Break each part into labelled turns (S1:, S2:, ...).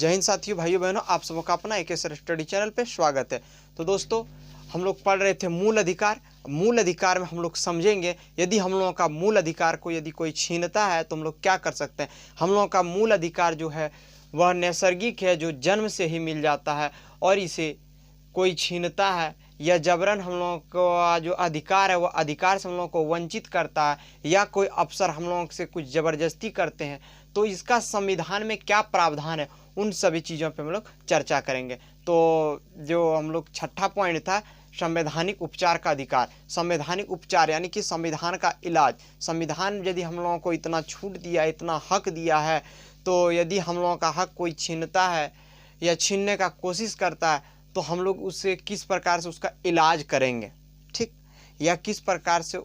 S1: जय हिंद साथियों, भाइयों बहनों, आप सबों का अपना एक ऐसे स्टडी चैनल पे स्वागत है। तो दोस्तों, हम लोग पढ़ रहे थे मूल अधिकार। मूल अधिकार में हम लोग समझेंगे यदि हम लोगों का मूल अधिकार को यदि कोई छीनता है तो हम लोग क्या कर सकते हैं। हम लोगों का मूल अधिकार जो है वह नैसर्गिक है, जो जन्म से ही मिल जाता है, और इसे कोई छीनता है या जबरन हम लोगों का जो अधिकार है वह अधिकार से हम लोगों को वंचित करता है, या कोई अफसर हम लोगों से कुछ ज़बरदस्ती करते हैं, तो इसका संविधान में क्या प्रावधान है, उन सभी चीज़ों पे हम लोग चर्चा करेंगे। तो जो हम लोग छठा पॉइंट था, संवैधानिक उपचार का अधिकार। संवैधानिक उपचार यानी कि संविधान का इलाज। संविधान यदि हम लोगों को इतना छूट दिया, इतना हक दिया है, तो यदि हम लोगों का हक कोई छीनता है या छीनने का कोशिश करता है तो हम लोग उससे किस प्रकार से उसका इलाज करेंगे, ठीक, या किस प्रकार से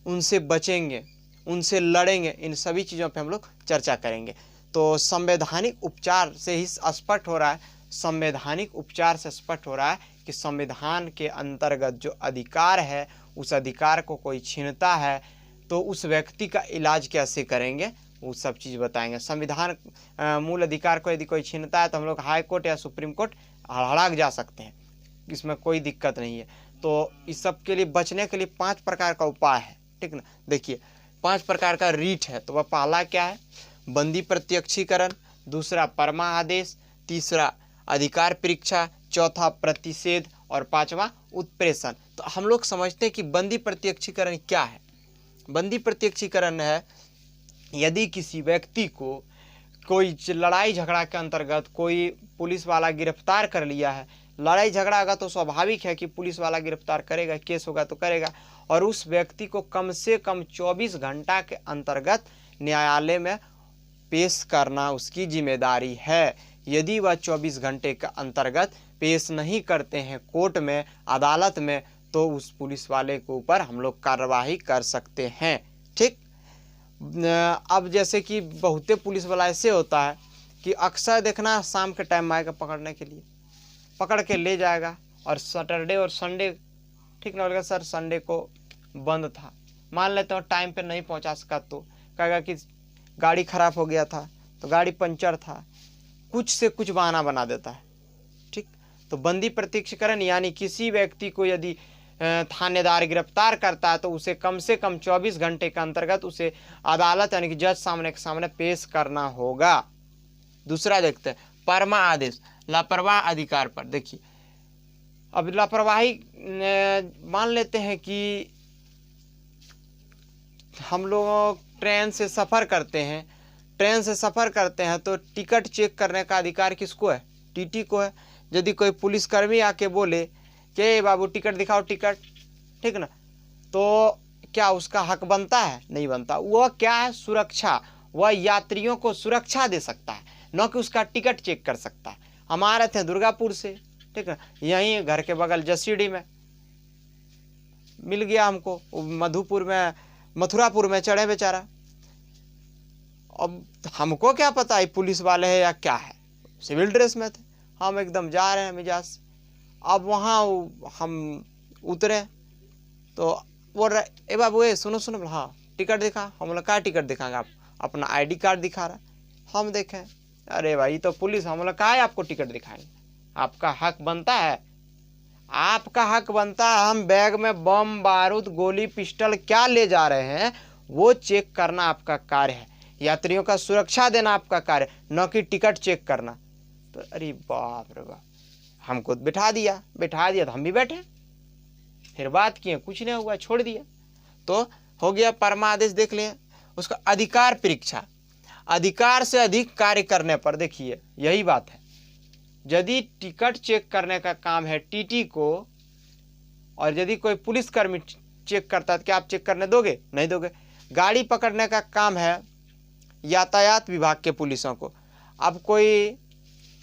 S1: उनसे बचेंगे, उनसे लड़ेंगे, इन सभी चीज़ों पे हम लोग चर्चा करेंगे। तो संवैधानिक उपचार से ही स्पष्ट हो रहा है, संवैधानिक उपचार से स्पष्ट हो रहा है कि संविधान के अंतर्गत जो अधिकार है, उस अधिकार को कोई छीनता है तो उस व्यक्ति का इलाज कैसे करेंगे, वो सब चीज़ बताएंगे। संविधान मूल अधिकार को यदि कोई छीनता है तो हम लोग हाई कोर्ट या सुप्रीम कोर्ट हड़ाक जा सकते हैं, इसमें कोई दिक्कत नहीं है। तो इस सब के लिए बचने के लिए 5 प्रकार का उपाय है, ठीक ना। देखिए, 5 प्रकार का रीट है। तो वह पहला क्या है, बंदी प्रत्यक्षीकरण, दूसरा परमा आदेश, तीसरा अधिकार परीक्षा, चौथा प्रतिषेध और पांचवा उत्प्रेषण। तो हम लोग समझते हैं कि बंदी प्रत्यक्षीकरण क्या है। बंदी प्रत्यक्षीकरण है यदि किसी व्यक्ति को कोई लड़ाई झगड़ा के अंतर्गत कोई पुलिस वाला गिरफ्तार कर लिया है। लड़ाई झगड़ा होगा तो स्वाभाविक है कि पुलिस वाला गिरफ्तार करेगा, केस होगा तो करेगा, और उस व्यक्ति को कम से कम 24 घंटा के अंतर्गत न्यायालय में पेश करना उसकी जिम्मेदारी है। यदि वह 24 घंटे के अंतर्गत पेश नहीं करते हैं कोर्ट में, अदालत में, तो उस पुलिस वाले के ऊपर हम लोग कार्रवाई कर सकते हैं, ठीक। अब जैसे कि बहुते पुलिस वाला ऐसे होता है कि अक्सर देखना शाम के टाइम आएगा पकड़ने के लिए, पकड़ के ले जाएगा, और सैटरडे और संडे, ठीक ना, बोलेगा सर संडे को बंद था, मान लेते हो टाइम पे नहीं पहुंचा सका तो कहेगा कि गाड़ी खराब हो गया था, तो गाड़ी पंचर था, कुछ से कुछ बहाना बना देता है, ठीक। तो बंदी प्रत्यक्षीकरण यानी किसी व्यक्ति को यदि थानेदार गिरफ्तार करता है तो उसे कम से कम 24 घंटे के अंतर्गत उसे अदालत यानी कि जज सामने के सामने पेश करना होगा। दूसरा देखते हैं परमा आदेश, लापरवाह अधिकार पर। देखिए, अब लापरवाही मान लेते हैं कि हम लोग ट्रेन से सफ़र करते हैं, तो टिकट चेक करने का अधिकार किसको है, टीटी को है। यदि कोई पुलिसकर्मी आके बोले कि बाबू टिकट दिखाओ, टिकट, ठीक ना, तो क्या उसका हक बनता है? नहीं बनता। वह क्या है, सुरक्षा, वह यात्रियों को सुरक्षा दे सकता है, न कि उसका टिकट चेक कर सकता है। हम आ रहे थे दुर्गापुर से, ठीक है, यहीं घर के बगल जसीडी में मिल गया हमको, मथुरापुर में चढ़े बेचारा। अब हमको क्या पता है पुलिस वाले हैं या क्या है, सिविल ड्रेस में थे, हम एकदम जा रहे हैं मिजाज से। अब वहाँ हम उतरे तो बोल रहे, ए बाबू ए सुनो, हाँ टिकट दिखा। हम बोला क्या टिकट दिखाएंगे, आप अपना आईडी कार्ड दिखा रहा है। हम देखें, अरे भाई तो पुलिस। हम बोला कहा है आपको टिकट दिखाएंगे, आपका हक बनता है, आपका हक बनता है। हम बैग में बम बारूद गोली पिस्टल क्या ले जा रहे हैं वो चेक करना आपका कार्य है, यात्रियों का सुरक्षा देना आपका कार्य, न कि टिकट चेक करना। तो अरे बाप रे बाप, हमको बिठा दिया तो हम भी बैठे, फिर बात किए, कुछ नहीं हुआ, छोड़ दिया। तो हो गया परमादेश। देख लिया। उसका अधिकार परीक्षा, अधिकार से अधिक कार्य करने पर, देखिए यही बात है, यदि टिकट चेक करने का काम है टीटी को, और यदि कोई पुलिसकर्मी चेक करता है तो क्या आप चेक करने दोगे? नहीं दोगे। गाड़ी पकड़ने का काम है यातायात विभाग के पुलिसों को, अब कोई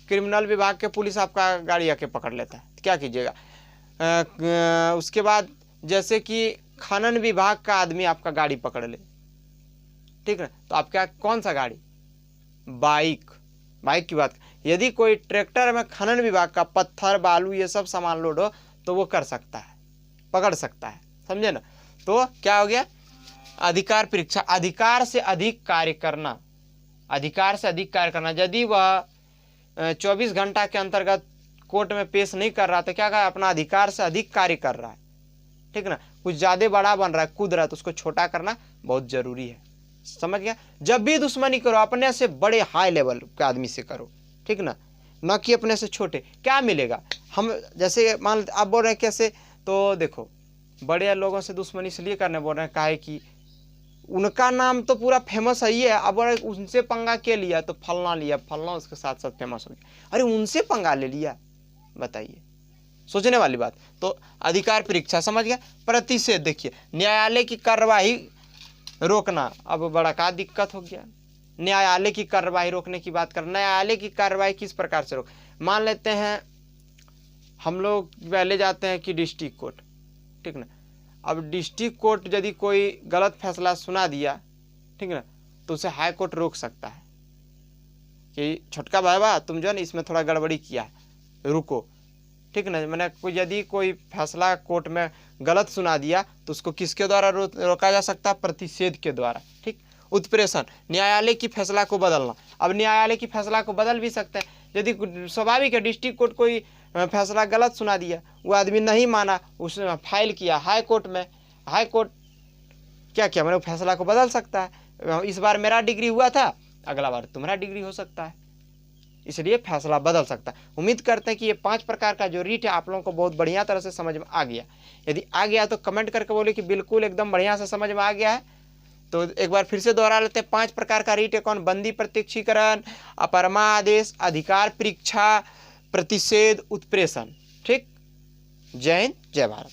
S1: क्रिमिनल विभाग के पुलिस आपका गाड़ी आके पकड़ लेता है तो क्या कीजिएगा? उसके बाद जैसे कि खनन विभाग का आदमी आपका गाड़ी पकड़ ले, ठीक है, तो आप क्या, कौन सा गाड़ी? बाइक की बात। यदि कोई ट्रैक्टर में खनन विभाग का पत्थर बालू ये सब सामान लोड हो तो वो कर सकता है, पकड़ सकता है, समझे ना। तो क्या हो गया? अधिकार परीक्षा, अधिकार से अधिक कार्य करना, अधिकार से अधिक कार्य करना। यदि वह 24 घंटा के अंतर्गत कोर्ट में पेश नहीं कर रहा तो क्या कहा, अपना अधिकार से अधिक कार्य कर रहा है, ठीक ना, कुछ ज़्यादा बड़ा बन रहा है, कूद रहा है, तो उसको छोटा करना बहुत जरूरी है। समझ गया। जब भी दुश्मनी करो अपने से बड़े हाई लेवल के आदमी से करो, ठीक ना, न कि अपने से छोटे। क्या मिलेगा, हम जैसे मान आप बोल रहे हैं कैसे, तो देखो बड़े लोगों से दुश्मनी इसलिए करने बोल रहे हैं, काहे कि उनका नाम तो पूरा फेमस है ही है। अब उनसे पंगा के लिया तो फलना लिया, फलना उसके साथ साथ फेमस हो गया। अरे उनसे पंगा ले लिया, बताइए, सोचने वाली बात। तो अधिकार परीक्षा समझ गया। प्रतिषेध, देखिए न्यायालय की कार्रवाई रोकना, अब बड़ा का दिक्कत हो गया। न्यायालय की कार्रवाई रोकने की बात कर, न्यायालय की कार्रवाई किस प्रकार से रोक, मान लेते हैं हम लोग पहले जाते हैं कि डिस्ट्रिक्ट कोर्ट, ठीक ना, अब डिस्ट्रिक्ट कोर्ट यदि कोई गलत फैसला सुना दिया, ठीक ना, तो उसे हाई कोर्ट रोक सकता है कि छोटका भाई तुम जो है ना इसमें थोड़ा गड़बड़ी किया है, रुको, ठीक ना। मैंने यदि कोई फैसला कोर्ट में गलत सुना दिया तो उसको किसके द्वारा रोका जा सकता है, प्रतिषेध के द्वारा, ठीक। उत्प्रेषण, न्यायालय की फैसला को बदलना, अब न्यायालय की फैसला को बदल भी सकते हैं। यदि स्वाभाविक है डिस्ट्रिक्ट कोर्ट कोई फैसला गलत सुना दिया, वो आदमी नहीं माना, उसने फाइल किया हाई कोर्ट में, हाई कोर्ट क्या किया, मैंने फैसला को बदल सकता है। इस बार मेरा डिग्री हुआ था, अगला बार तुम्हारा डिग्री हो सकता है, इसलिए फैसला बदल सकता है। उम्मीद करते हैं कि ये 5 प्रकार का जो रीट है आप लोगों को बहुत बढ़िया तरह से समझ में आ गया। यदि आ गया तो कमेंट करके बोले कि बिल्कुल एकदम बढ़िया से समझ में आ गया है। तो एक बार फिर से दोहरा लेते हैं, 5 प्रकार का रीट है कौन, बंदी प्रत्यक्षीकरण, अपरमा आदेश, अधिकार परीक्षा, प्रतिषेध, उत्प्रेषण, ठीक। जय हिंद, जय भारत।